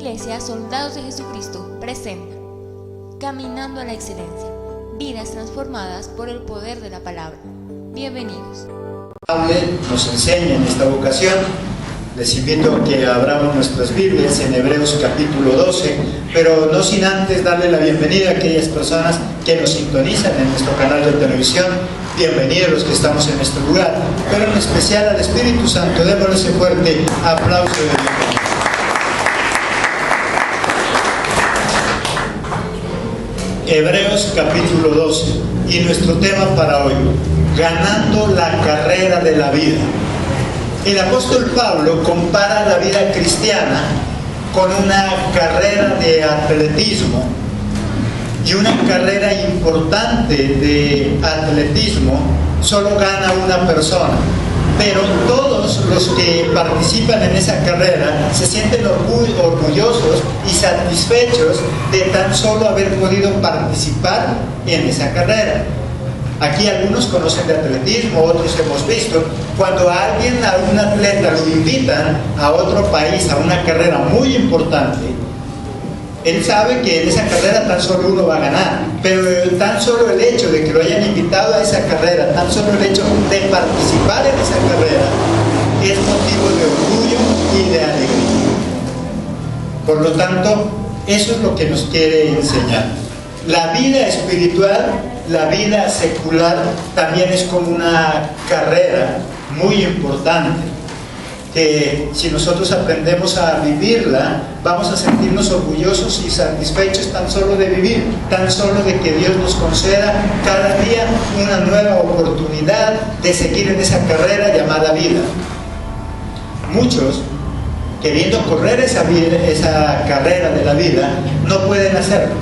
Iglesia Soldados de Jesucristo presenta Caminando a la Excelencia, vidas transformadas por el poder de la palabra. Bienvenidos. Nos enseña en esta ocasión. Les invito a que abramos nuestras Biblias en Hebreos capítulo 12, pero no sin antes darle la bienvenida a aquellas personas que nos sintonizan en nuestro canal de televisión. Bienvenidos los que estamos en este lugar, pero en especial al Espíritu Santo. Démosle ese fuerte aplauso de bienvenida. Hebreos capítulo 12 y nuestro tema para hoy: ganando la carrera de la vida. El apóstol Pablo compara la vida cristiana con una carrera de atletismo, y una carrera importante de atletismo solo gana una persona, pero todos los que participan en esa carrera se sienten orgullosos y satisfechos de tan solo haber podido participar en esa carrera. Aquí algunos conocen de atletismo, otros hemos visto, cuando a alguien, a un atleta, lo invitan a otro país, a una carrera muy importante, él sabe que en esa carrera tan solo uno va a ganar, pero tan solo el hecho de que lo hayan invitado a esa carrera, tan solo el hecho de participar en esa carrera, es motivo de orgullo y de alegría. Por lo tanto, eso es lo que nos quiere enseñar. La vida espiritual, la vida secular, también es como una carrera muy importante, que si nosotros aprendemos a vivirla, vamos a sentirnos orgullosos y satisfechos tan solo de vivir, tan solo de que Dios nos conceda cada día una nueva oportunidad de seguir en esa carrera llamada vida. Muchos, queriendo correr esa carrera de la vida, no pueden hacerlo.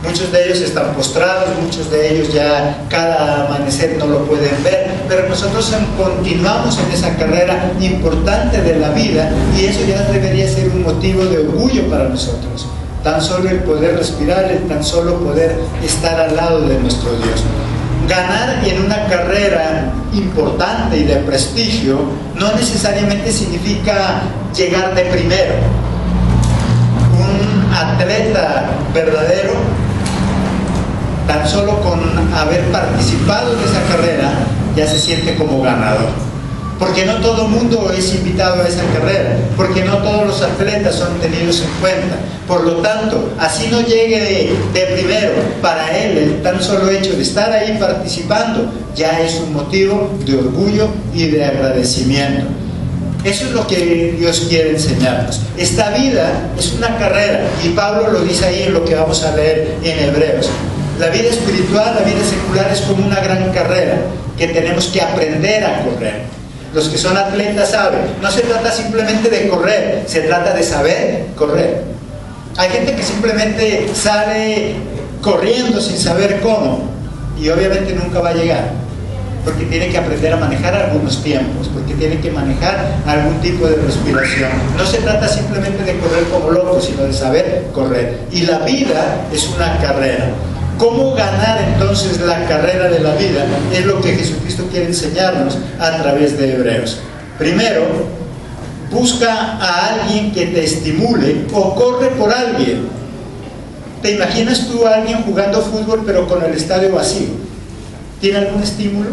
Muchos de ellos están postrados, muchos de ellos ya cada amanecer no lo pueden ver, pero nosotros continuamos en esa carrera importante de la vida, y eso ya debería ser un motivo de orgullo para nosotros. Tan solo el poder respirar, el tan solo poder estar al lado de nuestro Dios. Ganar en una carrera importante y de prestigio no necesariamente significa llegar de primero. Un atleta verdadero, tan solo con haber participado en esa carrera, ya se siente como ganador. Porque no todo el mundo es invitado a esa carrera, porque no todos los atletas son tenidos en cuenta. Por lo tanto, así no llegue de primero, para él el tan solo hecho de estar ahí participando ya es un motivo de orgullo y de agradecimiento. Eso es lo que Dios quiere enseñarnos. Esta vida es una carrera, y Pablo lo dice ahí en lo que vamos a leer en Hebreos. La vida espiritual, la vida secular es como una gran carrera que tenemos que aprender a correr. Los que son atletas saben, no se trata simplemente de correr, se trata de saber correr. Hay gente que simplemente sale corriendo sin saber cómo, y obviamente nunca va a llegar, porque tiene que aprender a manejar algunos tiempos, porque tiene que manejar algún tipo de respiración. No se trata simplemente de correr como loco, sino de saber correr. Y la vida es una carrera. ¿Cómo ganar entonces la carrera de la vida? Es lo que Jesucristo quiere enseñarnos a través de Hebreos. Primero, busca a alguien que te estimule, o corre por alguien. ¿Te imaginas tú a alguien jugando fútbol pero con el estadio vacío? ¿Tiene algún estímulo?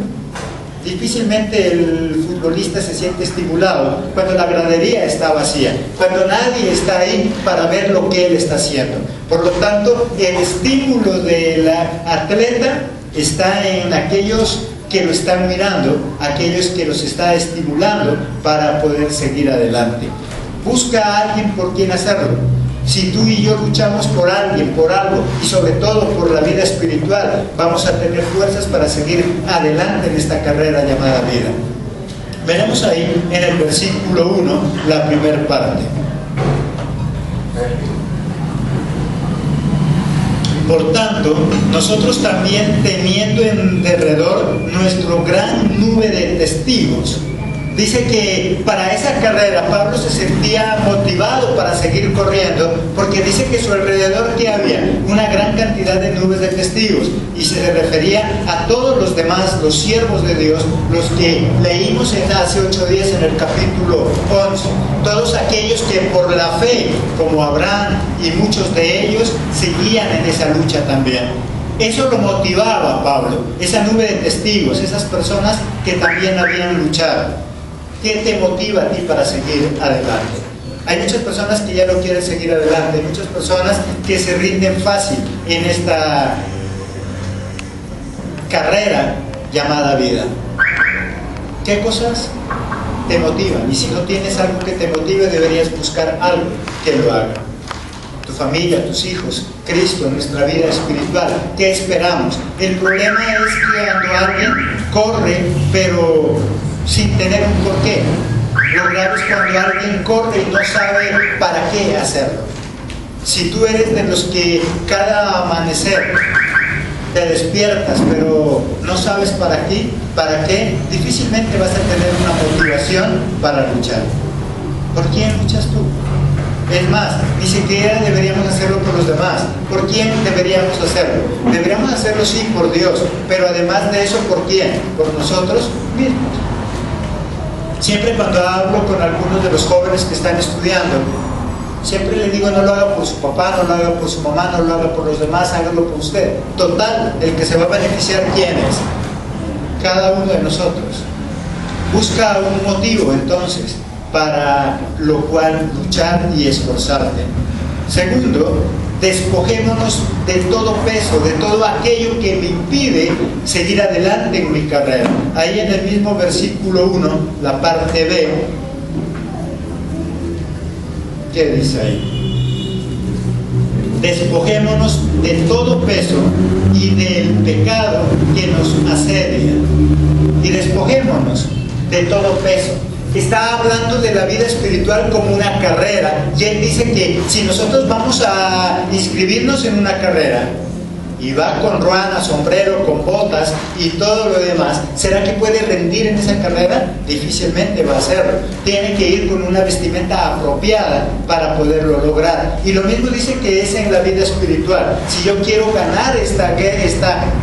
Difícilmente el futbolista se siente estimulado cuando la gradería está vacía, cuando nadie está ahí para ver lo que él está haciendo. Por lo tanto, el estímulo del atleta está en aquellos que lo están mirando, aquellos que los está estimulando para poder seguir adelante. Busca a alguien por quien hacerlo. Si tú y yo luchamos por alguien, por algo, y sobre todo por la vida espiritual, vamos a tener fuerzas para seguir adelante en esta carrera llamada vida. Veremos ahí en el versículo 1 la primera parte. Por tanto, nosotros también, teniendo en derredor nuestro gran nube de testigos. Dice que para esa carrera Pablo se sentía motivado para seguir corriendo, porque dice que a su alrededor que había una gran cantidad de nubes de testigos, y se refería a todos los demás, los siervos de Dios, los que leímos hace 8 días en el capítulo 11, todos aquellos que por la fe, como Abraham y muchos de ellos, seguían en esa lucha también. Eso lo motivaba a Pablo, esa nube de testigos, esas personas que también habían luchado. ¿Qué te motiva a ti para seguir adelante? Hay muchas personas que ya no quieren seguir adelante, hay muchas personas que se rinden fácil en esta carrera llamada vida. ¿Qué cosas te motivan? Y si no tienes algo que te motive, deberías buscar algo que lo haga. Tu familia, tus hijos, Cristo, nuestra vida espiritual. ¿Qué esperamos? El problema es que cuando alguien corre, pero sin tener un porqué. Lo grave es cuando alguien corre y no sabe para qué hacerlo. Si tú eres de los que cada amanecer te despiertas, pero no sabes para qué, difícilmente vas a tener una motivación para luchar. ¿Por quién luchas tú? Es más, ni siquiera deberíamos hacerlo por los demás. ¿Por quién deberíamos hacerlo? Deberíamos hacerlo sí por Dios, pero además de eso, ¿por quién? Por nosotros mismos. Siempre cuando hablo con algunos de los jóvenes que están estudiando, siempre les digo, no lo haga por su papá, no lo haga por su mamá, no lo haga por los demás, hágalo por usted. Total, el que se va a beneficiar, ¿quién es? Cada uno de nosotros. Busca un motivo entonces para lo cual luchar y esforzarte. Segundo, despojémonos de todo peso, de todo aquello que me impide seguir adelante en mi carrera. Ahí en el mismo versículo 1, la parte B, ¿qué dice ahí? Despojémonos de todo peso y del pecado que nos asedia. Y despojémonos de todo peso. Está hablando de la vida espiritual como una carrera, y él dice que si nosotros vamos a inscribirnos en una carrera y va con ruana, sombrero, con botas y todo lo demás, ¿será que puede rendir en esa carrera? Difícilmente va a hacerlo. Tiene que ir con una vestimenta apropiada para poderlo lograr. Y lo mismo dice que es en la vida espiritual. Si yo quiero ganar esta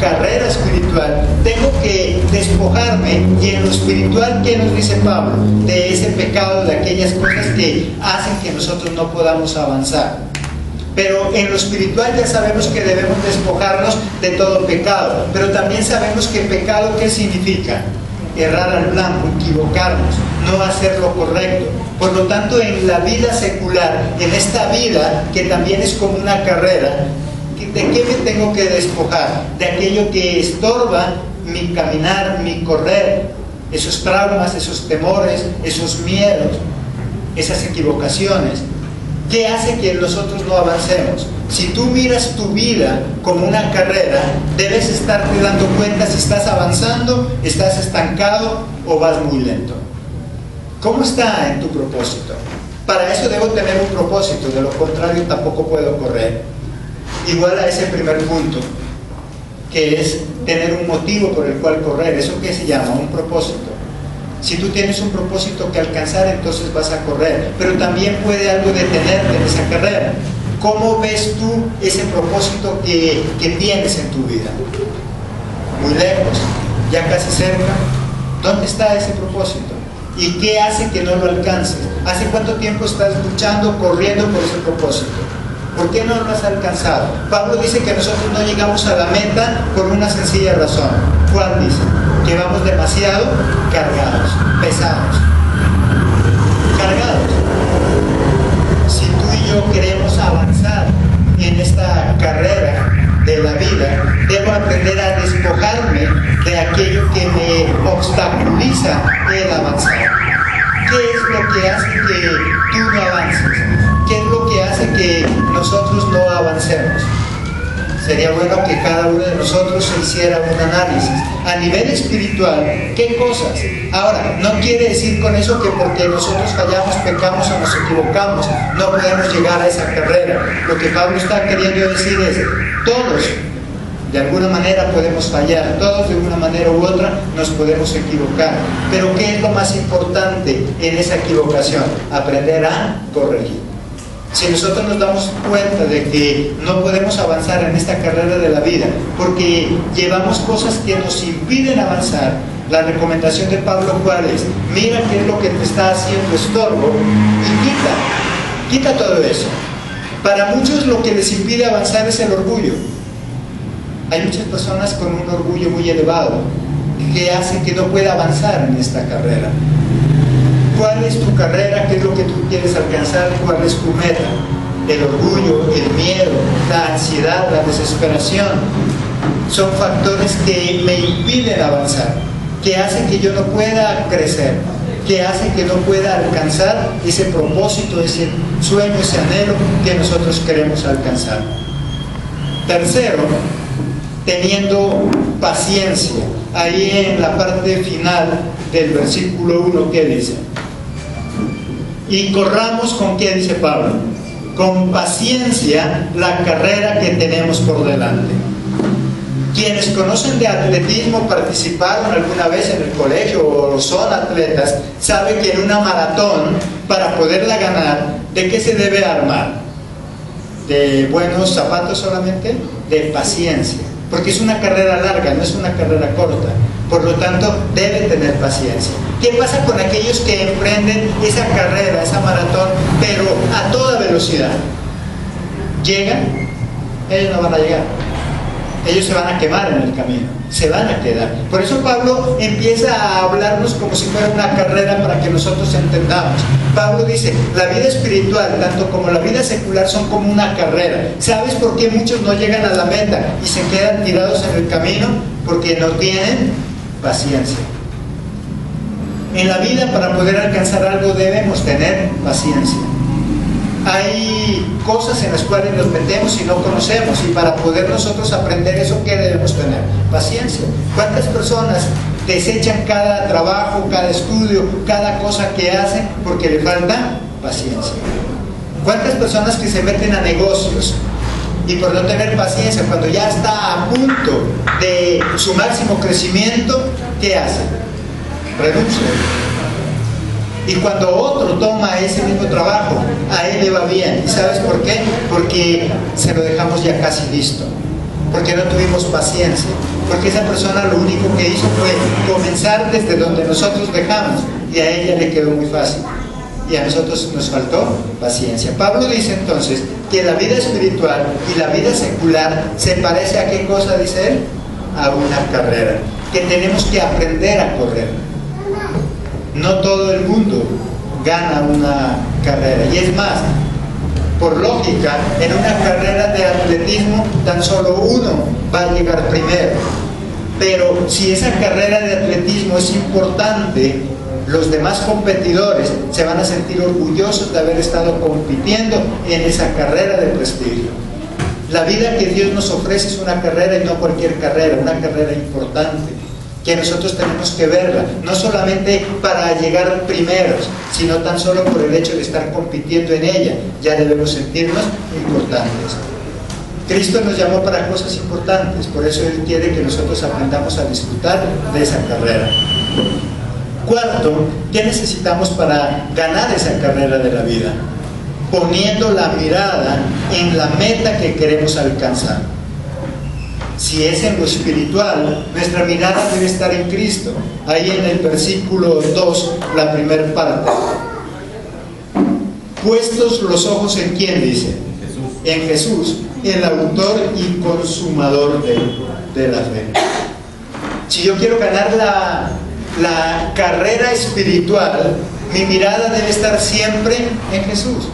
carrera espiritual, tengo que despojarme. Y en lo espiritual, ¿qué nos dice Pablo? De ese pecado, de aquellas cosas que hacen que nosotros no podamos avanzar. Pero en lo espiritual ya sabemos que debemos despojarnos de todo pecado. Pero también sabemos que pecado, ¿qué significa? Errar al blanco, equivocarnos, no hacer lo correcto. Por lo tanto, en la vida secular, en esta vida que también es como una carrera, ¿de qué me tengo que despojar? De aquello que estorba mi caminar, mi correr, esos traumas, esos temores, esos miedos, esas equivocaciones. ¿Qué hace que nosotros no avancemos? Si tú miras tu vida como una carrera, debes estarte dando cuenta si estás avanzando, estás estancado o vas muy lento. ¿Cómo está en tu propósito? Para eso debo tener un propósito, de lo contrario tampoco puedo correr. Igual a ese primer punto, que es tener un motivo por el cual correr. ¿Eso qué se llama? Un propósito. Si tú tienes un propósito que alcanzar, entonces vas a correr, pero también puede algo detenerte en esa carrera. ¿Cómo ves tú ese propósito que tienes en tu vida? Muy lejos, ya casi cerca. ¿Dónde está ese propósito? ¿Y qué hace que no lo alcances? ¿Hace cuánto tiempo estás luchando, corriendo por ese propósito? ¿Por qué no lo has alcanzado? Pablo dice que nosotros no llegamos a la meta por una sencilla razón. ¿Cuál dice? Que vamos demasiado cargados, pesados. Cargados. Si tú y yo queremos avanzar en esta carrera de la vida, debo aprender a despojarme de aquello que me obstaculiza el avanzar. ¿Qué es lo que hace que tú no avances? ¿Qué es lo que hace que nosotros no avancemos? Sería bueno que cada uno de nosotros se hiciera un análisis. A nivel espiritual, ¿qué cosas? Ahora, no quiere decir con eso que porque nosotros fallamos, pecamos o nos equivocamos, no podemos llegar a esa carrera. Lo que Pablo está queriendo decir es, todos de alguna manera podemos fallar, todos de una manera u otra nos podemos equivocar. Pero ¿qué es lo más importante en esa equivocación? Aprender a corregir. Si nosotros nos damos cuenta de que no podemos avanzar en esta carrera de la vida porque llevamos cosas que nos impiden avanzar, la recomendación de Pablo, ¿cuál es? Mira qué es lo que te está haciendo estorbo y quita todo eso. Para muchos lo que les impide avanzar es el orgullo. Hay muchas personas con un orgullo muy elevado que hace que no pueda avanzar en esta carrera. ¿Cuál es tu carrera? ¿Qué es lo que tú quieres alcanzar? ¿Cuál es tu meta? El orgullo, el miedo, la ansiedad, la desesperación son factores que me impiden avanzar, que hacen que yo no pueda crecer, que hacen que no pueda alcanzar ese propósito, ese sueño, ese anhelo que nosotros queremos alcanzar. Tercero, teniendo paciencia. Ahí en la parte final del versículo 1, ¿qué dice? Y corramos, ¿con qué dice Pablo? Con paciencia la carrera que tenemos por delante. Quienes conocen de atletismo, participaron alguna vez en el colegio o son atletas, saben que en una maratón, para poderla ganar, ¿de qué se debe armar? ¿De buenos zapatos solamente? De paciencia, porque es una carrera larga, no es una carrera corta. Por lo tanto, debe tener paciencia. ¿Qué pasa con aquellos que emprenden esa carrera, esa maratón, pero a toda velocidad? ¿Llegan? Ellos no van a llegar. Ellos se van a quemar en el camino, se van a quedar. Por eso Pablo empieza a hablarnos como si fuera una carrera para que nosotros entendamos. Pablo dice, la vida espiritual, tanto como la vida secular, son como una carrera. ¿Sabes por qué muchos no llegan a la meta y se quedan tirados en el camino? Porque no tienen paciencia. En la vida, para poder alcanzar algo, debemos tener paciencia. Hay cosas en las cuales nos metemos y no conocemos, y para poder nosotros aprender eso, ¿qué debemos tener? Paciencia. ¿Cuántas personas desechan cada trabajo, cada estudio, cada cosa que hacen porque le falta paciencia? ¿Cuántas personas que se meten a negocios y por no tener paciencia, cuando ya está a punto de su máximo crecimiento, ¿qué hacen? Renuncian. Y cuando otro toma ese mismo trabajo, a él le va bien. ¿Y sabes por qué? Porque se lo dejamos ya casi listo. Porque no tuvimos paciencia. Porque esa persona lo único que hizo fue comenzar desde donde nosotros dejamos. Y a ella le quedó muy fácil. Y a nosotros nos faltó paciencia. Pablo dice entonces que la vida espiritual y la vida secular se parece a ¿qué cosa dice él? A una carrera. Que tenemos que aprender a correr. No todo el mundo gana una carrera. Y es más, por lógica, en una carrera de atletismo tan solo uno va a llegar primero. Pero si esa carrera de atletismo es importante, los demás competidores se van a sentir orgullosos de haber estado compitiendo en esa carrera de prestigio. La vida que Dios nos ofrece es una carrera y no cualquier carrera, una carrera importante, que nosotros tenemos que verla, no solamente para llegar primeros, sino tan solo por el hecho de estar compitiendo en ella, ya debemos sentirnos importantes. Cristo nos llamó para cosas importantes, por eso Él quiere que nosotros aprendamos a disfrutar de esa carrera. Cuarto, ¿qué necesitamos para ganar esa carrera de la vida? Poniendo la mirada en la meta que queremos alcanzar. Si es en lo espiritual, nuestra mirada debe estar en Cristo. Ahí en el versículo 2, la primera parte. Puestos los ojos en ¿quién dice? Jesús. En Jesús, el autor y consumador de la fe. Si yo quiero ganar la carrera espiritual, mi mirada debe estar siempre en Jesús.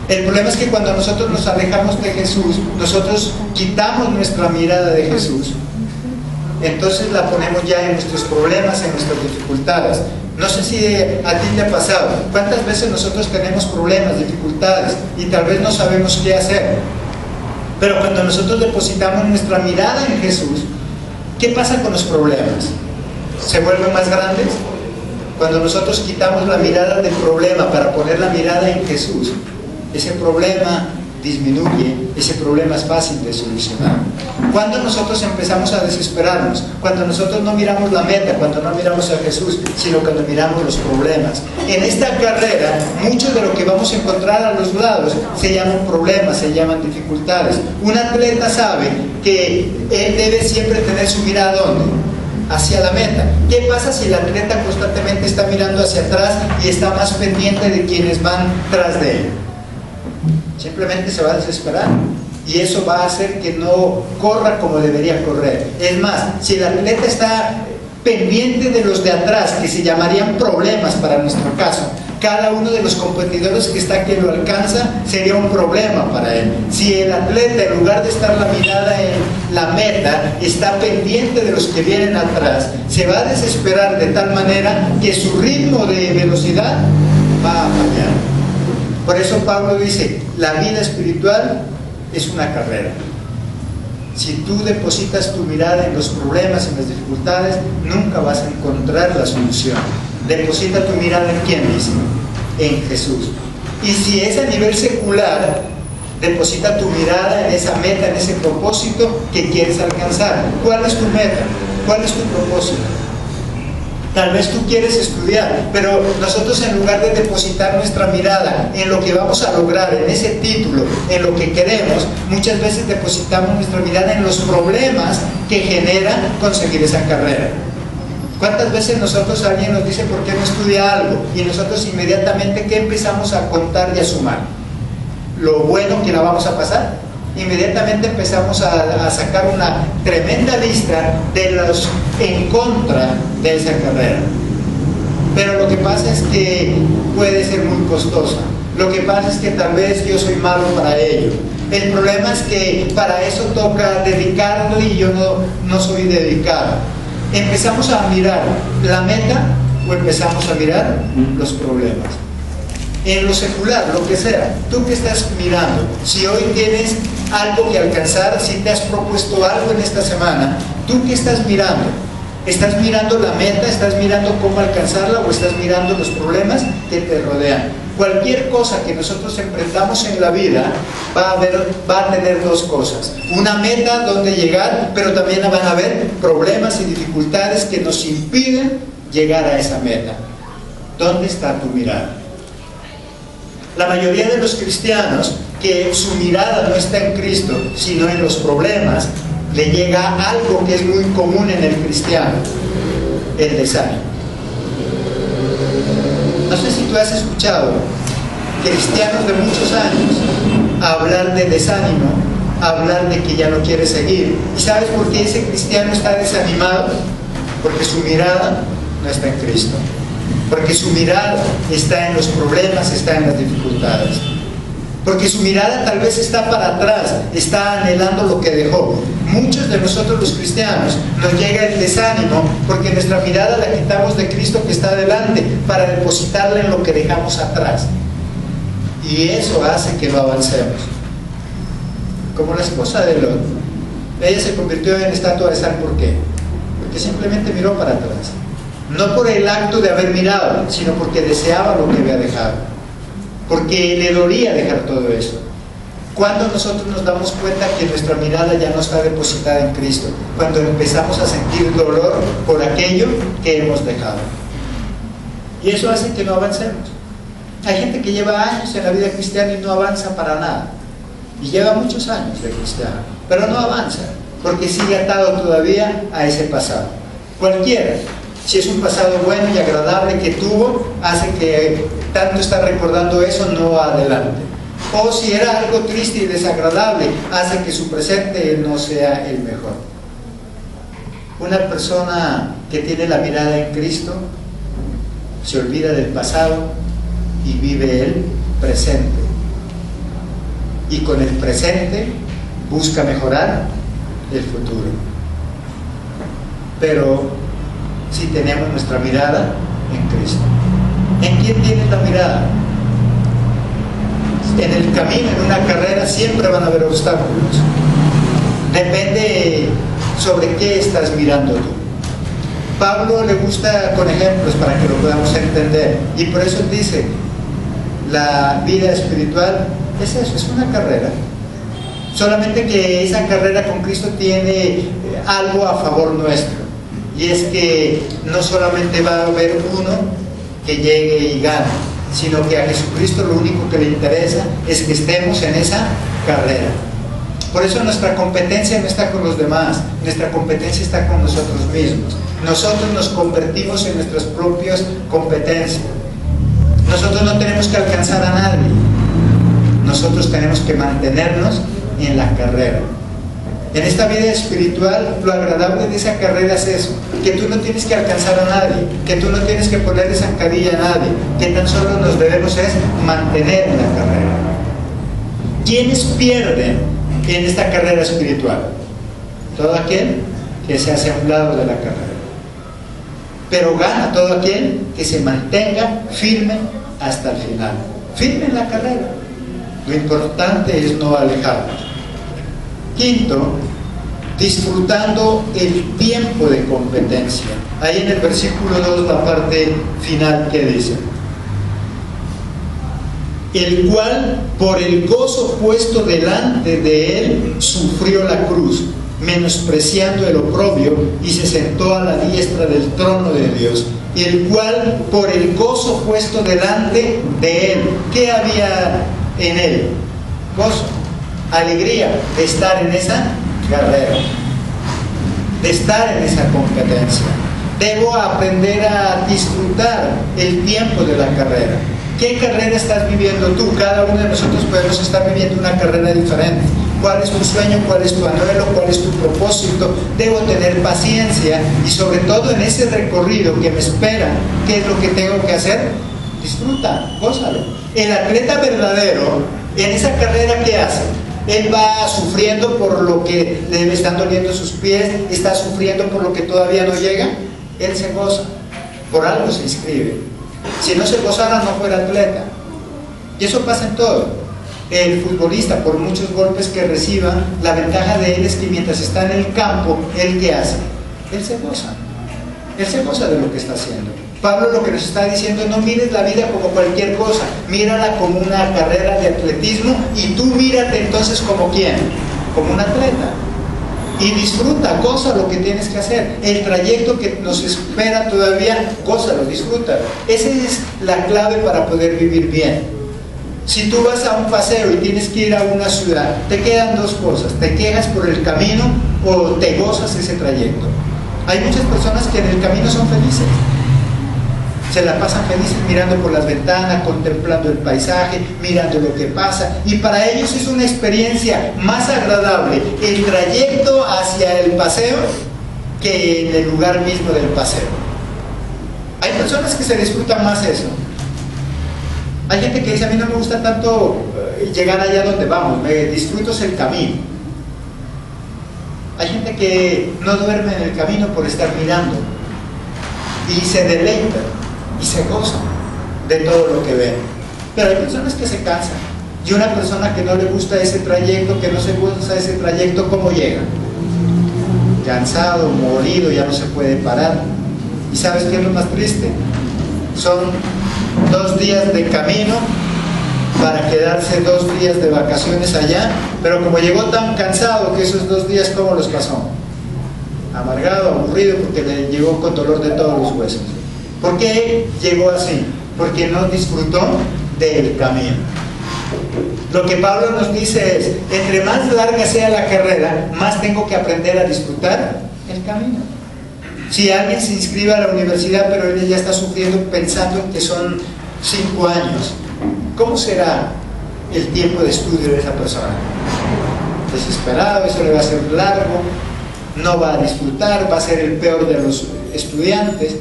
El problema es que cuando nosotros nos alejamos de Jesús, nosotros quitamos nuestra mirada de Jesús, entonces la ponemos ya en nuestros problemas, en nuestras dificultades. No sé si a ti te ha pasado, cuántas veces nosotros tenemos problemas, dificultades, y tal vez no sabemos qué hacer, pero cuando nosotros depositamos nuestra mirada en Jesús, ¿qué pasa con los problemas? ¿Se vuelven más grandes? Cuando nosotros quitamos la mirada del problema para poner la mirada en Jesús, ese problema disminuye, ese problema es fácil de solucionar. Cuando nosotros empezamos a desesperarnos, cuando nosotros no miramos la meta, cuando no miramos a Jesús, sino cuando miramos los problemas. En esta carrera, mucho de lo que vamos a encontrar a los lados se llaman problemas, se llaman dificultades. Un atleta sabe que él debe siempre tener su mirada ¿dónde? Hacia la meta. ¿Qué pasa si el atleta constantemente está mirando hacia atrás y está más pendiente de quienes van tras de él? Simplemente se va a desesperar y eso va a hacer que no corra como debería correr. Es más, si el atleta está pendiente de los de atrás, que se llamarían problemas para nuestro caso, cada uno de los competidores que está que lo alcanza sería un problema para él. Si el atleta, en lugar de estar la mirada en la meta, está pendiente de los que vienen atrás, se va a desesperar de tal manera que su ritmo de velocidad va a fallar. Por eso Pablo dice, la vida espiritual es una carrera. Si tú depositas tu mirada en los problemas, en las dificultades, nunca vas a encontrar la solución. Deposita tu mirada en quién, dice, en Jesús. Y si es a nivel secular, deposita tu mirada en esa meta, en ese propósito que quieres alcanzar. ¿Cuál es tu meta? ¿Cuál es tu propósito? Tal vez tú quieres estudiar, pero nosotros en lugar de depositar nuestra mirada en lo que vamos a lograr, en ese título, en lo que queremos, muchas veces depositamos nuestra mirada en los problemas que genera conseguir esa carrera. ¿Cuántas veces alguien nos dice por qué no estudia algo? Y nosotros inmediatamente, ¿qué empezamos a contar y a sumar? Lo bueno que la vamos a pasar. Inmediatamente empezamos a sacar una tremenda lista de los en contra de esa carrera. Pero lo que pasa es que puede ser muy costosa. Lo que pasa es que tal vez yo soy malo para ello. El problema es que para eso toca dedicarlo y yo no soy dedicado. ¿Empezamos a mirar la meta o empezamos a mirar los problemas? En lo secular, lo que sea, tú que estás mirando, si hoy tienes algo que alcanzar, si te has propuesto algo en esta semana, tú que estás mirando, ¿estás mirando la meta? ¿Estás mirando cómo alcanzarla? ¿O estás mirando los problemas que te rodean? Cualquier cosa que nosotros emprendamos en la vida va a tener dos cosas: una meta donde llegar, pero también van a haber problemas y dificultades que nos impiden llegar a esa meta. ¿Dónde está tu mirada? La mayoría de los cristianos, que su mirada no está en Cristo, sino en los problemas, le llega algo que es muy común en el cristiano: el desánimo. No sé si tú has escuchado cristianos de muchos años hablar de desánimo, hablar de que ya no quiere seguir. ¿Y sabes por qué ese cristiano está desanimado? Porque su mirada no está en Cristo. Porque su mirada está en los problemas, está en las dificultades. Porque su mirada tal vez está para atrás, está anhelando lo que dejó. Muchos de nosotros los cristianos nos llega el desánimo porque nuestra mirada la quitamos de Cristo que está adelante para depositarla en lo que dejamos atrás. Y eso hace que no avancemos. Como la esposa de Lot, ella se convirtió en estatua de sal. ¿Por qué? Porque simplemente miró para atrás. No por el acto de haber mirado, sino porque deseaba lo que había dejado. Porque le dolía dejar todo eso. Cuando nosotros nos damos cuenta que nuestra mirada ya no está depositada en Cristo, cuando empezamos a sentir dolor por aquello que hemos dejado. Y eso hace que no avancemos. Hay gente que lleva años en la vida cristiana y no avanza para nada. Y lleva muchos años de cristiano, pero no avanza, porque sigue atado todavía a ese pasado. Cualquiera, si es un pasado bueno y agradable que tuvo, hace que tanto está recordando eso, no va adelante. O si era algo triste y desagradable, hace que su presente no sea el mejor. Una persona que tiene la mirada en Cristo se olvida del pasado y vive el presente. Y con el presente busca mejorar el futuro. Pero si tenemos nuestra mirada en Cristo. ¿En quién tienes la mirada? En el camino, en una carrera, siempre van a haber obstáculos. Depende sobre qué estás mirando tú. Pablo le gusta con ejemplos para que lo podamos entender. Y por eso dice, la vida espiritual Es eso, es una carrera. Solamente que esa carrera con Cristo tiene algo a favor nuestro. Y es que no solamente va a haber uno que llegue y gane, sino que a Jesucristo lo único que le interesa es que estemos en esa carrera. Por eso nuestra competencia no está con los demás, nuestra competencia está con nosotros mismos. Nosotros nos convertimos en nuestras propias competencias. Nosotros no tenemos que alcanzar a nadie. Nosotros tenemos que mantenernos en la carrera. En esta vida espiritual, lo agradable de esa carrera es eso, que tú no tienes que alcanzar a nadie, que tú no tienes que ponerle zancadilla a nadie, que tan solo nos debemos es mantener en la carrera. ¿Quiénes pierden en esta carrera espiritual? Todo aquel que se hace a un lado de la carrera. Pero gana todo aquel que se mantenga firme hasta el final, firme en la carrera. Lo importante es no alejarnos. Quinto, disfrutando el tiempo de competencia. Ahí en el versículo 2, la parte final que dice: el cual por el gozo puesto delante de él sufrió la cruz, menospreciando el oprobio, y se sentó a la diestra del trono de Dios. El cual por el gozo puesto delante de él. ¿Qué había en él? Gozo, alegría de estar en esa carrera, de estar en esa competencia. Debo aprender a disfrutar el tiempo de la carrera. ¿Qué carrera estás viviendo tú? Cada uno de nosotros podemos estar viviendo una carrera diferente. ¿Cuál es tu sueño? ¿Cuál es tu anhelo? ¿Cuál es tu propósito? Debo tener paciencia y sobre todo en ese recorrido que me espera, ¿qué es lo que tengo que hacer? Disfruta, gózalo. El atleta verdadero, en esa carrera, ¿qué hace? Él va sufriendo por lo que le están doliendo sus pies, está sufriendo por lo que todavía no llega. Él se goza, por algo se inscribe. Si no se gozara, no fuera atleta. Y eso pasa en todo. El futbolista, por muchos golpes que reciba, la ventaja de él es que mientras está en el campo, ¿él qué hace? Él se goza. Él se goza de lo que está haciendo. Pablo lo que nos está diciendo: no mires la vida como cualquier cosa, mírala como una carrera de atletismo, y tú mírate entonces como ¿quién? Como un atleta. Y disfruta, goza lo que tienes que hacer. El trayecto que nos espera todavía, gózalo, disfrútalo. Esa es la clave para poder vivir bien. Si tú vas a un paseo y tienes que ir a una ciudad, te quedan dos cosas: te quejas por el camino o te gozas ese trayecto. Hay muchas personas que en el camino son felices, se la pasan felices mirando por las ventanas, contemplando el paisaje, mirando lo que pasa, y para ellos es una experiencia más agradable el trayecto hacia el paseo que en el lugar mismo del paseo. Hay personas que se disfrutan más eso. Hay gente que dice: a mí no me gusta tanto llegar allá donde vamos, me disfruto el camino. Hay gente que no duerme en el camino por estar mirando y se deleita y se goza de todo lo que ven. Pero hay personas que se cansan, y una persona que no le gusta ese trayecto, que no se goza ese trayecto, ¿cómo llega? Cansado, molido, ya no se puede parar. ¿Y sabes qué es lo más triste? Son 2 días de camino para quedarse 2 días de vacaciones allá, pero como llegó tan cansado que esos 2 días, ¿cómo los pasó? Amargado, aburrido, porque le llegó con dolor de todos los huesos. ¿Por qué llegó así? Porque no disfrutó del camino. Lo que Pablo nos dice es: entre más larga sea la carrera, más tengo que aprender a disfrutar el camino. Si alguien se inscribe a la universidad, pero él ya está sufriendo pensando en que son 5 años, ¿cómo será el tiempo de estudio de esa persona? Desesperado, eso le va a ser largo, no va a disfrutar, va a ser el peor de los estudiantes.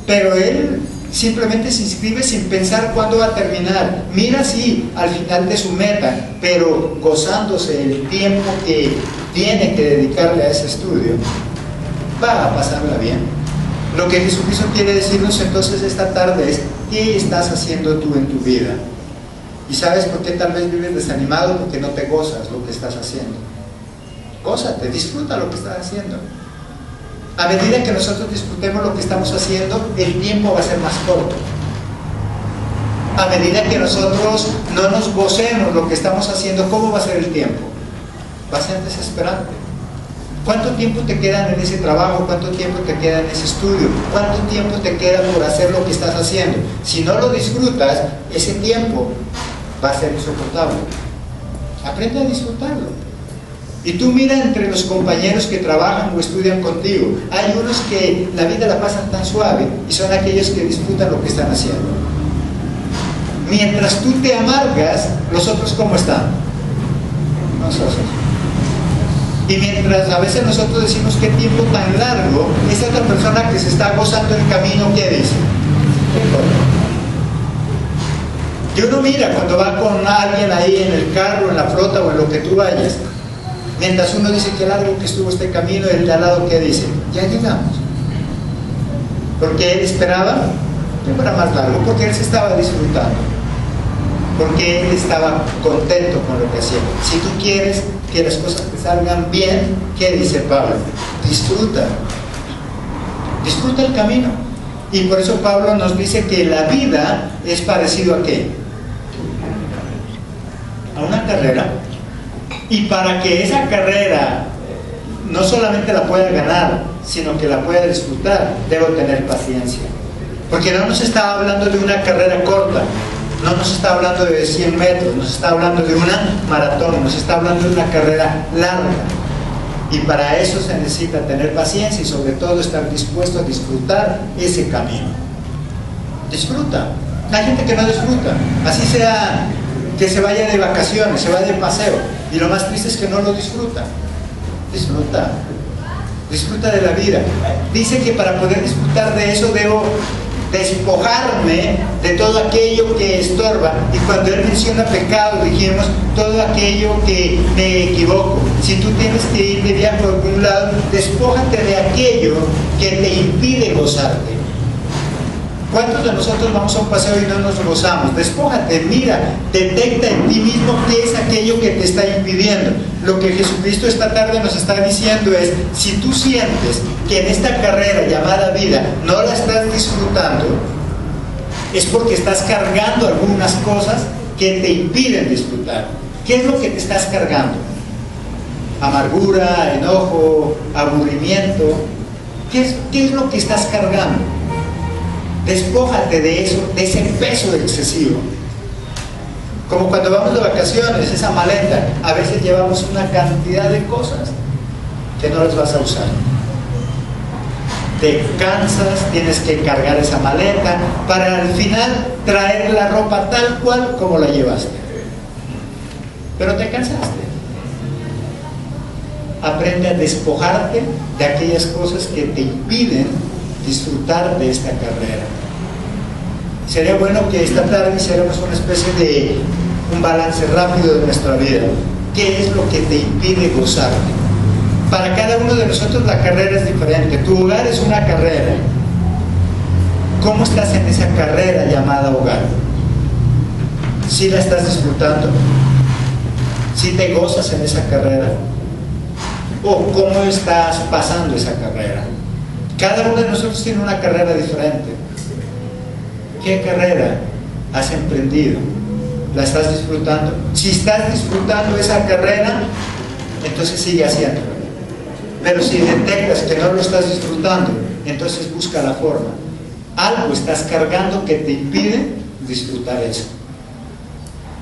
Pero él simplemente se inscribe sin pensar cuándo va a terminar. Mira, sí, al final de su meta, pero gozándose el tiempo que tiene que dedicarle a ese estudio, va a pasarla bien. Lo que Jesucristo quiere decirnos entonces esta tarde es: ¿qué estás haciendo tú en tu vida? ¿Y sabes por qué tal vez vives desanimado? Porque no te gozas lo que estás haciendo. Gózate, disfruta lo que estás haciendo. A medida que nosotros disfrutemos lo que estamos haciendo, el tiempo va a ser más corto. a medida que nosotros no nos gocemos lo que estamos haciendo, ¿cómo va a ser el tiempo? Va a ser desesperante. ¿Cuánto tiempo te queda en ese trabajo? ¿Cuánto tiempo te queda en ese estudio? ¿Cuánto tiempo te queda por hacer lo que estás haciendo? Si no lo disfrutas, ese tiempo va a ser insoportable. Aprende a disfrutarlo. Y tú mira entre los compañeros que trabajan o estudian contigo, hay unos que la vida la pasan tan suave y son aquellos que disfrutan lo que están haciendo. Mientras tú te amargas, los otros ¿cómo están? Nosotros. Y mientras a veces nosotros decimos qué tiempo tan largo, esa otra persona que se está gozando el camino, ¿qué dice? Y uno mira cuando va con alguien ahí en el carro, en la flota o en lo que tú vayas, mientras uno dice qué largo que estuvo este camino, el de al lado ¿qué dice? Ya llegamos. Porque él esperaba que fuera más largo, porque él se estaba disfrutando, porque él estaba contento con lo que hacía. Si tú quieres que las cosas te salgan bien, ¿qué dice Pablo? Disfruta el camino. Y por eso Pablo nos dice que la vida es parecido a ¿qué? A una carrera. Y para que esa carrera no solamente la pueda ganar, sino que la pueda disfrutar, debo tener paciencia. Porque no nos está hablando de una carrera corta, no nos está hablando de 100 metros, nos está hablando de una maratón, nos está hablando de una carrera larga. Y para eso se necesita tener paciencia y sobre todo estar dispuesto a disfrutar ese camino. Disfruta. Hay gente que no disfruta, así sea que se vaya de vacaciones, se vaya de paseo, y lo más triste es que no lo disfruta. Disfruta de la vida. Dice que para poder disfrutar de eso debo despojarme de todo aquello que estorba. Y cuando él menciona pecado, dijimos todo aquello que me equivoco. Si tú tienes que ir de viaje por algún lado, despójate de aquello que te impide gozarte. ¿Cuántos de nosotros vamos a un paseo y no nos gozamos? Despójate, mira, detecta en ti mismo qué es aquello que te está impidiendo. Lo que Jesucristo esta tarde nos está diciendo es, si tú sientes que en esta carrera llamada vida no la estás disfrutando, es porque estás cargando algunas cosas que te impiden disfrutar. ¿Qué es lo que te estás cargando? Amargura, enojo, aburrimiento. ¿Qué es lo que estás cargando? Despójate de eso, de ese peso excesivo. Como cuando vamos de vacaciones, esa maleta, a veces llevamos una cantidad de cosas que no las vas a usar. Te cansas, tienes que cargar esa maleta para al final traer la ropa tal cual como la llevaste. Pero te cansaste. Aprende a despojarte de aquellas cosas que te impiden disfrutar de esta carrera. Sería bueno que esta tarde hiciéramos una especie de un balance rápido de nuestra vida. ¿Qué es lo que te impide gozarte? Para cada uno de nosotros la carrera es diferente. Tu hogar es una carrera. ¿Cómo estás en esa carrera llamada hogar? ¿Sí la estás disfrutando? ¿Sí te gozas en esa carrera? ¿O cómo estás pasando esa carrera? Cada uno de nosotros tiene una carrera diferente. ¿Qué carrera has emprendido? ¿La estás disfrutando? Si estás disfrutando esa carrera, entonces sigue haciéndolo. Pero si detectas que no lo estás disfrutando, entonces busca la forma. Algo estás cargando que te impide disfrutar eso.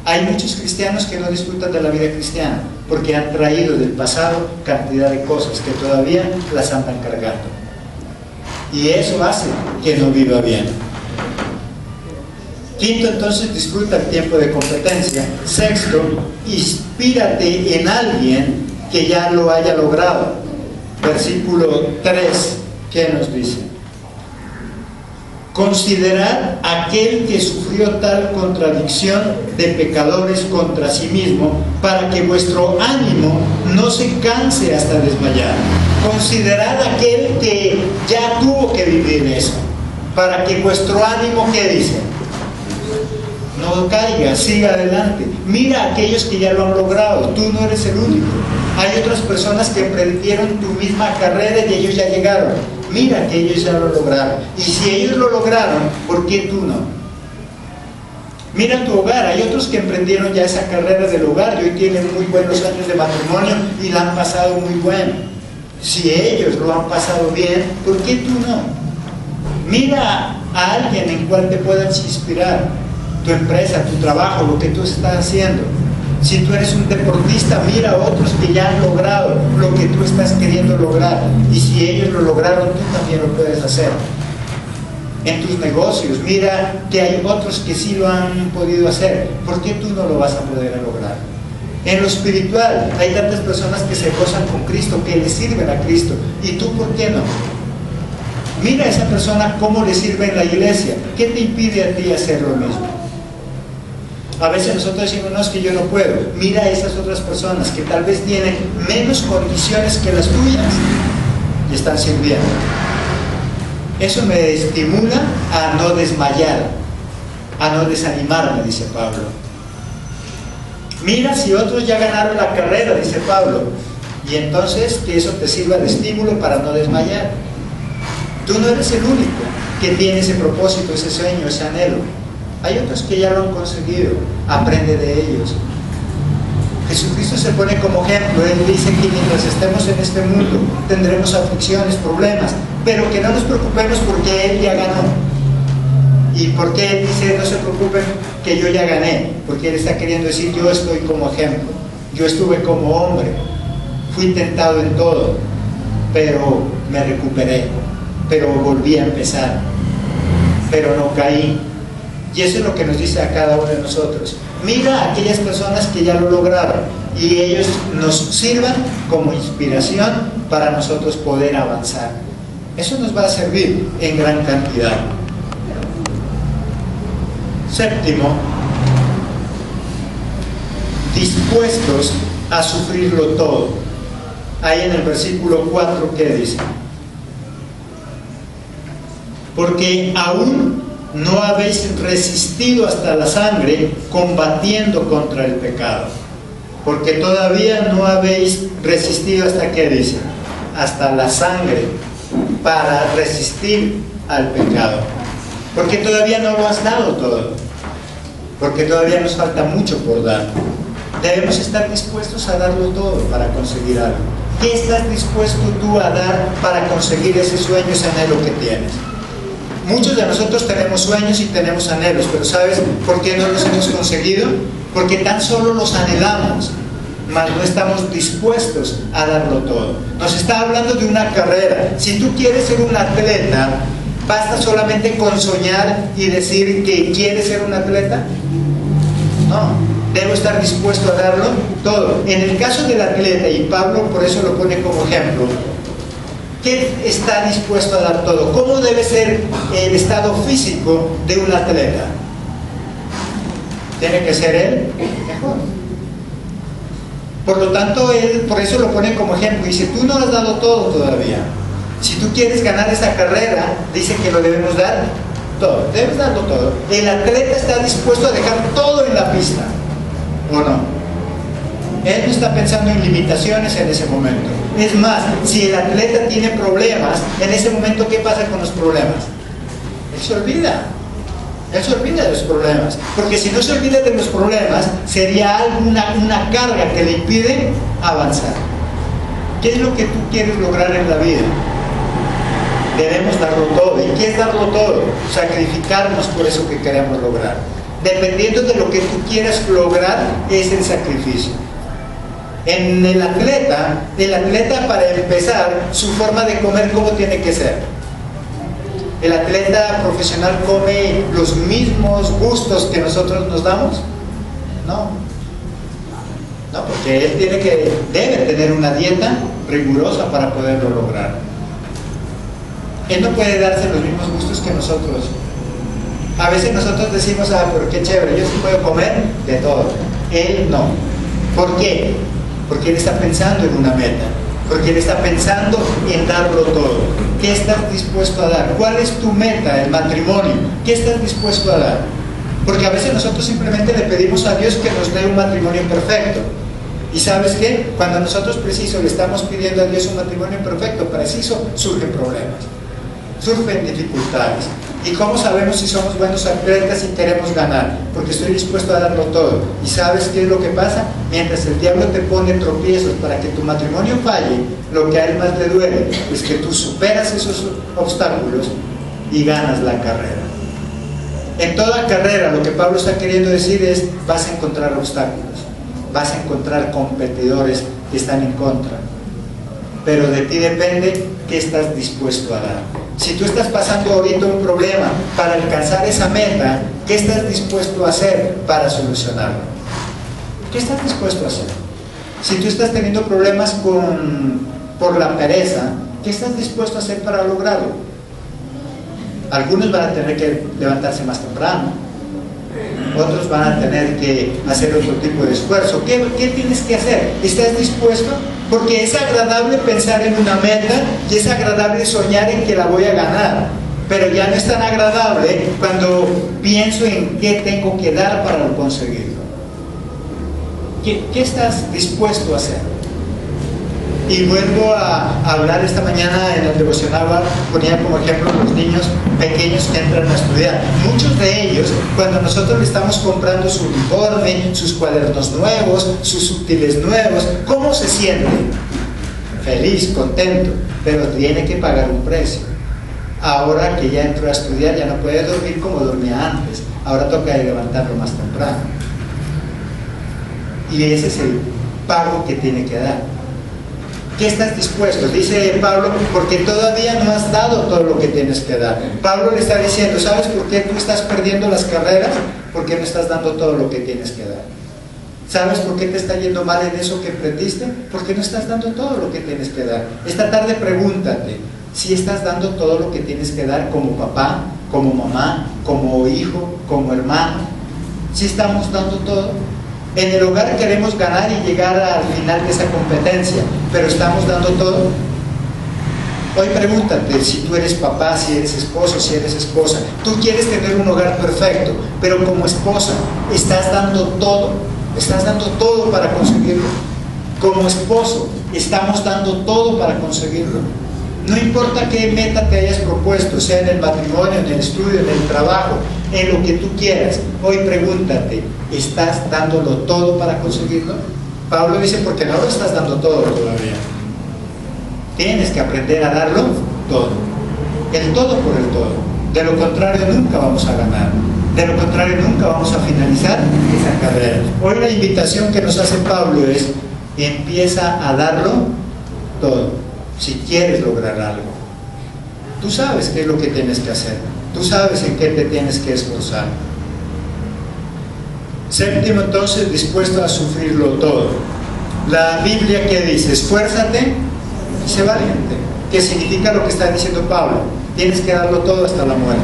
Hay muchos cristianos que no disfrutan de la vida cristiana porque han traído del pasado cantidad de cosas que todavía las andan cargando. Y eso hace que no viva bien. Quinto, entonces, disfruta el tiempo de competencia. Sexto, inspírate en alguien que ya lo haya logrado. Versículo 3, ¿qué nos dice? Considerad aquel que sufrió tal contradicción de pecadores contra sí mismo, para que vuestro ánimo no se canse hasta desmayar. Considerad aquel que ya tuvo que vivir eso, para que vuestro ánimo, ¿qué dice? No caiga, siga adelante. Mira a aquellos que ya lo han logrado. Tú no eres el único. Hay otras personas que emprendieron tu misma carrera y ellos ya llegaron. Mira que ellos ya lo lograron. Y si ellos lo lograron, ¿por qué tú no? Mira tu hogar. Hay otros que emprendieron ya esa carrera del hogar y hoy tienen muy buenos años de matrimonio y la han pasado muy bueno. Si ellos lo han pasado bien, ¿por qué tú no? Mira a alguien en cual te puedas inspirar. Tu empresa, tu trabajo, lo que tú estás haciendo. Si tú eres un deportista, mira a otros que ya han logrado lo que tú estás queriendo lograr. Y si ellos lo lograron, tú también lo puedes hacer. En tus negocios, mira que hay otros que sí lo han podido hacer. ¿Por qué tú no lo vas a poder lograr? En lo espiritual, hay tantas personas que se gozan con Cristo, que le sirven a Cristo. ¿Y tú por qué no? Mira a esa persona cómo le sirve en la iglesia. ¿Qué te impide a ti hacer lo mismo? A veces nosotros decimos, no, es que yo no puedo. Mira a esas otras personas que tal vez tienen menos condiciones que las tuyas y están sirviendo. Eso me estimula a no desmayar, a no desanimarme, dice Pablo. Mira si otros ya ganaron la carrera, dice Pablo, y entonces que eso te sirva de estímulo para no desmayar. Tú no eres el único que tiene ese propósito, ese sueño, ese anhelo. Hay otros que ya lo han conseguido. Aprende de ellos. Jesucristo se pone como ejemplo. Él dice que mientras estemos en este mundo tendremos aflicciones, problemas, pero que no nos preocupemos porque Él ya ganó. ¿Y por qué Él dice no se preocupen que yo ya gané? Porque Él está queriendo decir, yo estoy como ejemplo. Yo estuve como hombre, fui tentado en todo, pero me recuperé, pero volví a empezar, pero no caí. Y eso es lo que nos dice a cada uno de nosotros. Mira a aquellas personas que ya lo lograron y ellos nos sirvan como inspiración para nosotros poder avanzar. Eso nos va a servir en gran cantidad. Séptimo, dispuestos a sufrirlo todo. Ahí en el versículo 4, ¿qué dice? Porque aún no habéis resistido hasta la sangre combatiendo contra el pecado. Porque todavía no habéis resistido hasta, ¿qué dice? Hasta la sangre para resistir al pecado. Porque todavía no lo has dado todo. Porque todavía nos falta mucho por dar. Debemos estar dispuestos a darlo todo para conseguir algo. ¿Qué estás dispuesto tú a dar para conseguir ese sueño, ese anhelo que tienes? Muchos de nosotros tenemos sueños y tenemos anhelos, pero ¿sabes por qué no los hemos conseguido? Porque tan solo los anhelamos, mas no estamos dispuestos a darlo todo. Nos está hablando de una carrera. Si tú quieres ser un atleta, ¿basta solamente con soñar y decir que quieres ser un atleta? No, debo estar dispuesto a darlo todo. En el caso del atleta, y Pablo por eso lo pone como ejemplo, ¿qué está dispuesto a dar todo? ¿Cómo debe ser el estado físico de un atleta? Tiene que ser él mejor. Por lo tanto, él por eso lo pone como ejemplo. Dice, tú no has dado todo todavía. Si tú quieres ganar esa carrera, dice que lo debemos dar todo. Debes darlo todo. El atleta está dispuesto a dejar todo en la pista, ¿o no? Él no está pensando en limitaciones en ese momento. Es más, si el atleta tiene problemas, en ese momento, ¿qué pasa con los problemas? Él se olvida. Él se olvida de los problemas. Porque si no se olvida de los problemas, sería una carga que le impide avanzar. ¿Qué es lo que tú quieres lograr en la vida? Debemos darlo todo. ¿Y qué es darlo todo? Sacrificarnos por eso que queremos lograr. Dependiendo de lo que tú quieras lograr, es el sacrificio. En el atleta para empezar, su forma de comer, ¿cómo tiene que ser? ¿El atleta profesional come los mismos gustos que nosotros nos damos? No, porque él debe tener una dieta rigurosa para poderlo lograr. Él no puede darse los mismos gustos que nosotros. A veces nosotros decimos, pero qué chévere, yo sí puedo comer de todo. Él no. ¿Por qué? Porque él está pensando en una meta, porque él está pensando en darlo todo. ¿Qué estás dispuesto a dar? ¿Cuál es tu meta? El matrimonio. ¿Qué estás dispuesto a dar? Porque a veces nosotros simplemente le pedimos a Dios que nos dé un matrimonio perfecto. ¿Y sabes qué? Cuando nosotros preciso le estamos pidiendo a Dios un matrimonio perfecto, preciso, surgen problemas. surfen dificultades. ¿Y cómo sabemos si somos buenos atletas y queremos ganar? Porque estoy dispuesto a darlo todo. ¿Y sabes qué es lo que pasa? Mientras el diablo te pone tropiezos para que tu matrimonio falle, lo que a él más le duele es que tú superas esos obstáculos y ganas la carrera. En toda carrera lo que Pablo está queriendo decir es: vas a encontrar obstáculos, vas a encontrar competidores que están en contra, pero de ti depende qué estás dispuesto a dar. Si tú estás pasando ahorita un problema para alcanzar esa meta, ¿qué estás dispuesto a hacer para solucionarlo? ¿Qué estás dispuesto a hacer? Si tú estás teniendo problemas por la pereza, ¿qué estás dispuesto a hacer para lograrlo? Algunos van a tener que levantarse más temprano, otros van a tener que hacer otro tipo de esfuerzo. ¿Qué tienes que hacer? ¿Estás dispuesto? Porque es agradable pensar en una meta y es agradable soñar en que la voy a ganar, pero ya no es tan agradable cuando pienso en qué tengo que dar para conseguirlo. ¿Qué estás dispuesto a hacer? Y vuelvo a hablar esta mañana en el devocional, ponía como ejemplo los niños pequeños que entran a estudiar. Muchos de ellos, cuando nosotros le estamos comprando su uniforme, sus cuadernos nuevos, sus útiles nuevos, ¿cómo se sienten? Feliz, contento, pero tiene que pagar un precio. Ahora que ya entró a estudiar, ya no puede dormir como dormía antes. Ahora toca levantarlo más temprano. Y ese es el pago que tiene que dar. ¿Qué estás dispuesto? Dice Pablo, porque todavía no has dado todo lo que tienes que dar. Pablo le está diciendo, ¿sabes por qué tú estás perdiendo las carreras? Porque no estás dando todo lo que tienes que dar. ¿Sabes por qué te está yendo mal en eso que emprendiste? Porque no estás dando todo lo que tienes que dar. Esta tarde pregúntate si estás dando todo lo que tienes que dar como papá, como mamá, como hijo, como hermano. ¿Si estamos dando todo? En el hogar queremos ganar y llegar al final de esa competencia, pero ¿estamos dando todo? Hoy pregúntate si tú eres papá, si eres esposo, si eres esposa. Tú quieres tener un hogar perfecto, pero como esposa, ¿estás dando todo? ¿Estás dando todo para conseguirlo? Como esposo, ¿estamos dando todo para conseguirlo? No importa qué meta te hayas propuesto, sea en el matrimonio, en el estudio, en el trabajo, en lo que tú quieras. Hoy pregúntate, ¿estás dándolo todo para conseguirlo? Pablo dice, porque no lo estás dando todo todavía. Tienes que aprender a darlo todo. El todo por el todo. De lo contrario, nunca vamos a ganar. De lo contrario, nunca vamos a finalizar esa carrera. Hoy la invitación que nos hace Pablo es, empieza a darlo todo. Si quieres lograr algo, tú sabes qué es lo que tienes que hacer, tú sabes en qué te tienes que esforzar. Séptimo, entonces, dispuesto a sufrirlo todo. La Biblia, ¿qué dice? Esfuérzate y sé valiente. ¿Qué significa lo que está diciendo Pablo? Tienes que darlo todo hasta la muerte.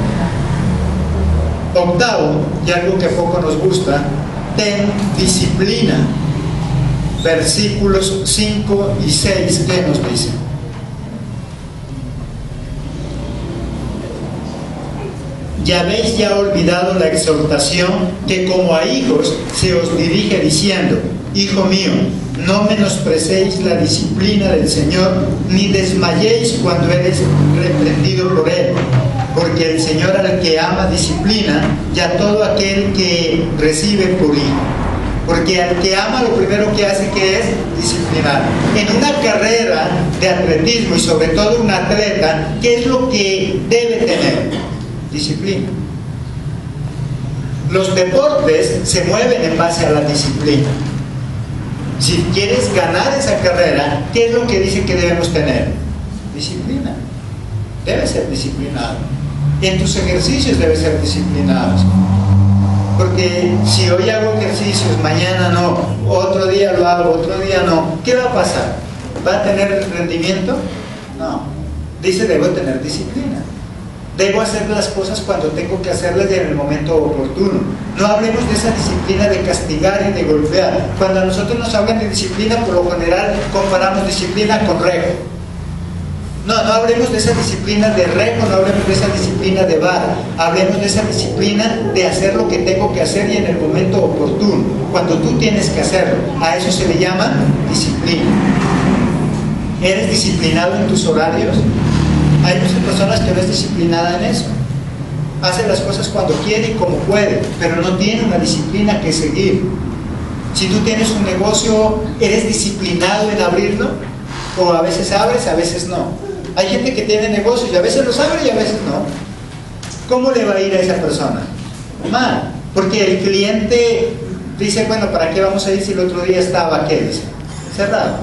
Octavo, y algo que poco nos gusta, ten disciplina. Versículos 5 y 6, ¿qué nos dicen? Ya habéis ya olvidado la exhortación que como a hijos se os dirige diciendo, hijo mío, no menosprecéis la disciplina del Señor, ni desmayéis cuando eres reprendido por Él, porque el Señor al que ama disciplina, y a todo aquel que recibe por hijo. Porque al que ama lo primero que hace que es disciplinar. En una carrera de atletismo y sobre todo un atleta, ¿qué es lo que debe tener? Disciplina. Los deportes se mueven en base a la disciplina. Si quieres ganar esa carrera, ¿qué es lo que dice que debemos tener? Disciplina. Debes ser disciplinado. En tus ejercicios debes ser disciplinados. Porque si hoy hago ejercicios, mañana no, otro día lo hago, otro día no, ¿qué va a pasar? ¿Va a tener rendimiento? No. Dice, debo tener disciplina. Debo hacer las cosas cuando tengo que hacerlas y en el momento oportuno. No hablemos de esa disciplina de castigar y de golpear. Cuando a nosotros nos hablan de disciplina, por lo general comparamos disciplina con rego. No hablemos de esa disciplina de rego, no hablemos de esa disciplina de vara. Hablemos de esa disciplina de hacer lo que tengo que hacer y en el momento oportuno. Cuando tú tienes que hacerlo. A eso se le llama disciplina. ¿Eres disciplinado en tus horarios? Hay muchas personas que no es disciplinada en eso. Hace las cosas cuando quiere y como puede, pero no tiene una disciplina que seguir. Si tú tienes un negocio, ¿eres disciplinado en abrirlo? O a veces abres, a veces no. Hay gente que tiene negocios y a veces los abre y a veces no. ¿Cómo le va a ir a esa persona? Mal, porque el cliente dice, bueno, ¿para qué vamos a ir si el otro día estaba, qué dice? Cerrado.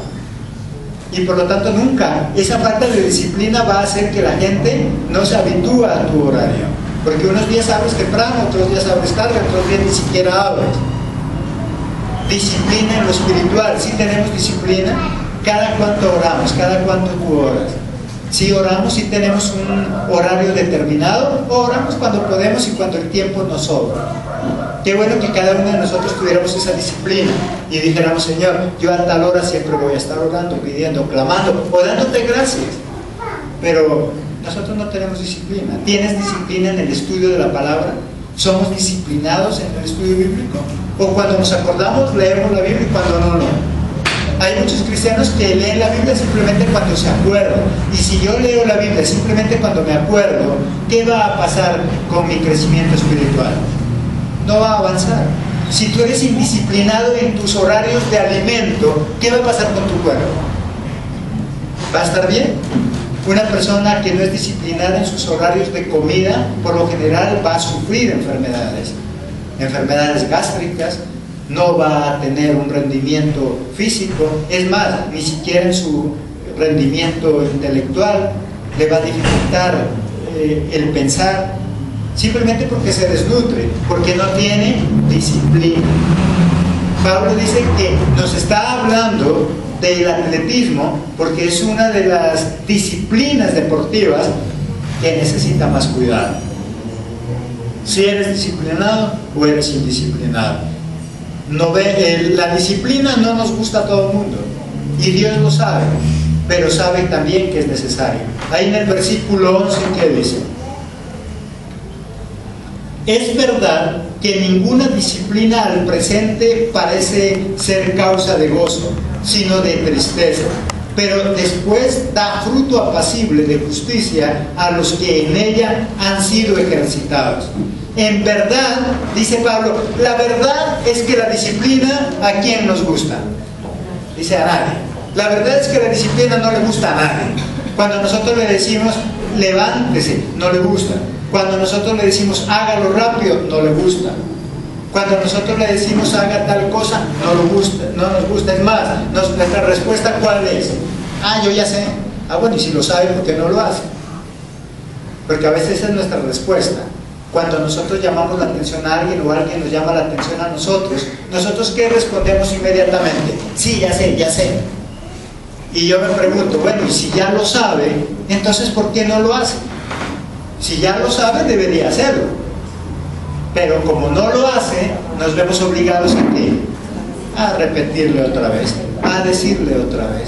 Y por lo tanto nunca, esa falta de disciplina va a hacer que la gente no se habitúe a tu horario. Porque unos días abres temprano, otros días abres tarde, otros días ni siquiera abres. Disciplina en lo espiritual, si tenemos disciplina, cada cuánto oramos, cada cuánto tú oras. Si oramos, si tenemos un horario determinado, o oramos cuando podemos y cuando el tiempo nos sobra. Qué bueno que cada uno de nosotros tuviéramos esa disciplina y dijéramos, Señor, yo a tal hora siempre voy a estar orando, pidiendo, clamando o dándote gracias. Pero nosotros no tenemos disciplina. ¿Tienes disciplina en el estudio de la palabra? ¿Somos disciplinados en el estudio bíblico? ¿O cuando nos acordamos leemos la Biblia y cuando no? Hay muchos cristianos que leen la Biblia simplemente cuando se acuerdan. Y si yo leo la Biblia simplemente cuando me acuerdo, ¿qué va a pasar con mi crecimiento espiritual? No va a avanzar. Si tú eres indisciplinado en tus horarios de alimento, ¿qué va a pasar con tu cuerpo? ¿Va a estar bien? Una persona que no es disciplinada en sus horarios de comida, por lo general va a sufrir enfermedades gástricas, no va a tener un rendimiento físico, es más, ni siquiera en su rendimiento intelectual le va a dificultar el pensar, simplemente porque se desnutre, porque no tiene disciplina. Pablo dice que nos está hablando del atletismo porque es una de las disciplinas deportivas que necesita más cuidado. Si eres disciplinado o eres indisciplinado. La disciplina no nos gusta a todo el mundo y Dios lo sabe, pero sabe también que es necesario. Ahí en el versículo 11, ¿qué dice? Es verdad que ninguna disciplina al presente parece ser causa de gozo, sino de tristeza, pero después da fruto apacible de justicia a los que en ella han sido ejercitados. En verdad, dice Pablo, la verdad es que la disciplina, ¿a quién nos gusta? Dice, a nadie. La verdad es que la disciplina no le gusta a nadie. Cuando nosotros le decimos, levántese, no le gusta. Cuando nosotros le decimos, hágalo rápido, no le gusta. Cuando nosotros le decimos, haga tal cosa, no nos gusta. Es más, nuestra respuesta, ¿cuál es? Yo ya sé. Bueno, y si lo sabe, ¿por qué no lo hace? Porque a veces esa es nuestra respuesta. Cuando nosotros llamamos la atención a alguien o alguien nos llama la atención a nosotros, ¿nosotros qué respondemos inmediatamente? Sí, ya sé. Y yo me pregunto, bueno, y si ya lo sabe, entonces ¿por qué no lo hace? Si ya lo sabe, debería hacerlo. Pero como no lo hace, nos vemos obligados a repetirle otra vez, a decirle otra vez.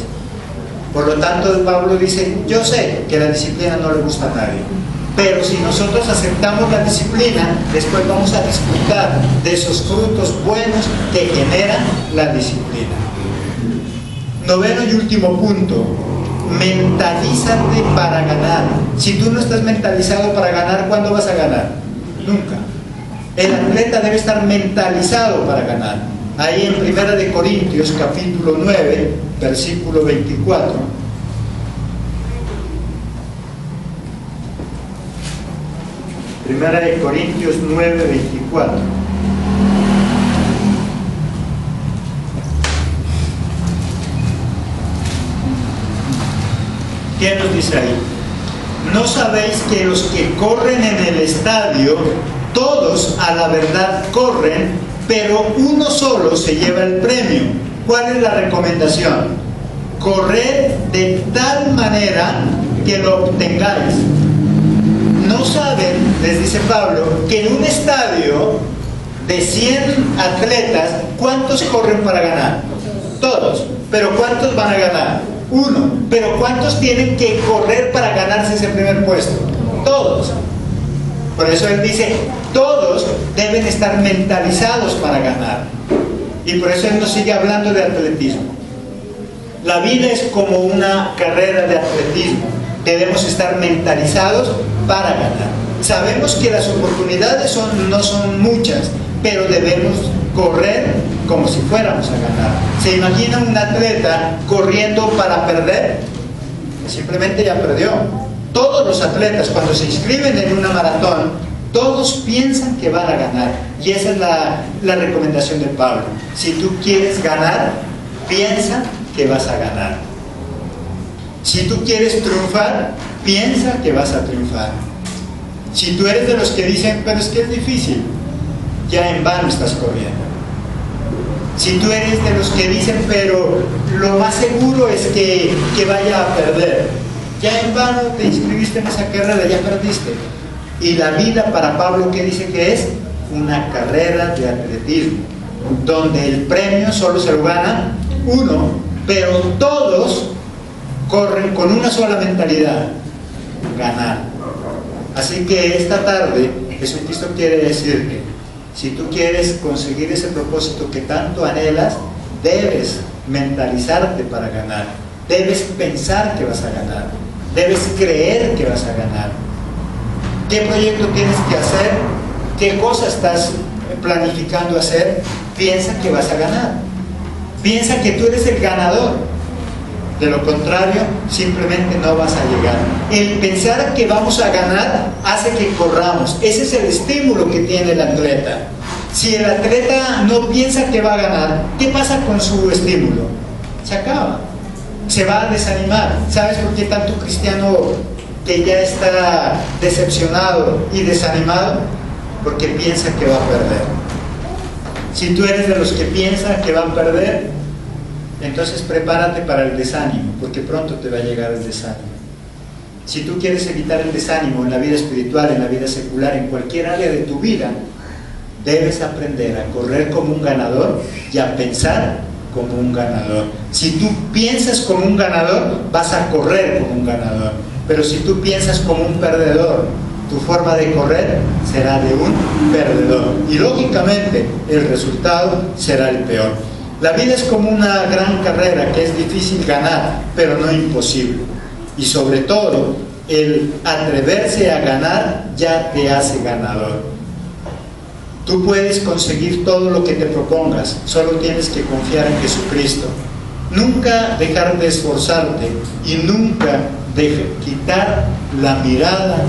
Por lo tanto, Pablo dice, yo sé que la disciplina no le gusta a nadie. Pero si nosotros aceptamos la disciplina, después vamos a disfrutar de esos frutos buenos que genera la disciplina. Noveno y último punto, mentalízate para ganar. Si tú no estás mentalizado para ganar, ¿cuándo vas a ganar? Nunca. El atleta debe estar mentalizado para ganar. Ahí en 1 Corintios capítulo 9, versículo 24. Primera de Corintios 9, 24. ¿Qué nos dice ahí? ¿No sabéis que los que corren en el estadio, todos a la verdad corren, pero uno solo se lleva el premio? ¿Cuál es la recomendación? Corred de tal manera que lo obtengáis. No saben, les dice Pablo, que en un estadio de 100 atletas, ¿cuántos corren para ganar? Todos. ¿Pero cuántos van a ganar? Uno. ¿Pero cuántos tienen que correr para ganarse ese primer puesto? Todos. Por eso él dice, todos deben estar mentalizados para ganar. Y por eso él nos sigue hablando de atletismo. La vida es como una carrera de atletismo. Debemos estar mentalizados para ganar. Sabemos que las oportunidades no son muchas, pero debemos correr como si fuéramos a ganar. ¿Se imagina un atleta corriendo para perder? Simplemente ya perdió. Todos los atletas, cuando se inscriben en una maratón, todos piensan que van a ganar. Y esa es la recomendación de Pablo. Si tú quieres ganar, piensa que vas a ganar. Si tú quieres triunfar, piensa que vas a triunfar. Si tú eres de los que dicen, pero es que es difícil, ya en vano estás corriendo. Si tú eres de los que dicen, pero lo más seguro es que vaya a perder, ya en vano te inscribiste en esa carrera, ya perdiste. Y la vida para Pablo, ¿qué dice que es? Una carrera de atletismo, donde el premio solo se lo gana uno, pero todos corren con una sola mentalidad: ganar. Así que esta tarde Jesucristo quiere decirte, si tú quieres conseguir ese propósito que tanto anhelas, debes mentalizarte para ganar, debes pensar que vas a ganar, debes creer que vas a ganar. ¿Qué proyecto tienes que hacer? ¿Qué cosa estás planificando hacer? Piensa que vas a ganar, piensa que tú eres el ganador. De lo contrario, simplemente no vas a llegar. El pensar que vamos a ganar hace que corramos. Ese es el estímulo que tiene el atleta. Si el atleta no piensa que va a ganar, ¿qué pasa con su estímulo? Se acaba. Se va a desanimar. ¿Sabes por qué tanto cristiano que ya está decepcionado y desanimado? Porque piensa que va a perder. Si tú eres de los que piensan que van a perder, entonces prepárate para el desánimo, porque pronto te va a llegar el desánimo. Si tú quieres evitar el desánimo en la vida espiritual, en la vida secular, en cualquier área de tu vida, debes aprender a correr como un ganador y a pensar como un ganador. Si tú piensas como un ganador, vas a correr como un ganador. Pero si tú piensas como un perdedor, tu forma de correr será de un perdedor. Y lógicamente el resultado será el peor. La vida es como una gran carrera que es difícil ganar, pero no imposible. Y sobre todo, el atreverse a ganar ya te hace ganador. Tú puedes conseguir todo lo que te propongas, solo tienes que confiar en Jesucristo. Nunca dejar de esforzarte y nunca quitar la mirada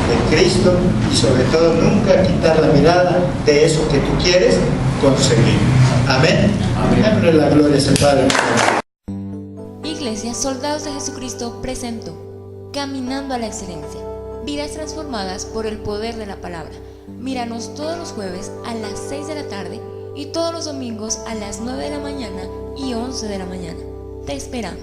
de Cristo, y sobre todo nunca quitar la mirada de eso que tú quieres conseguir. Amén. Démosle la gloria a ese Padre. Iglesia Soldados de Jesucristo presentó Caminando a la Excelencia, vidas transformadas por el poder de la palabra. Míranos todos los jueves a las 6 de la tarde y todos los domingos a las 9 de la mañana y 11 de la mañana. Te esperamos.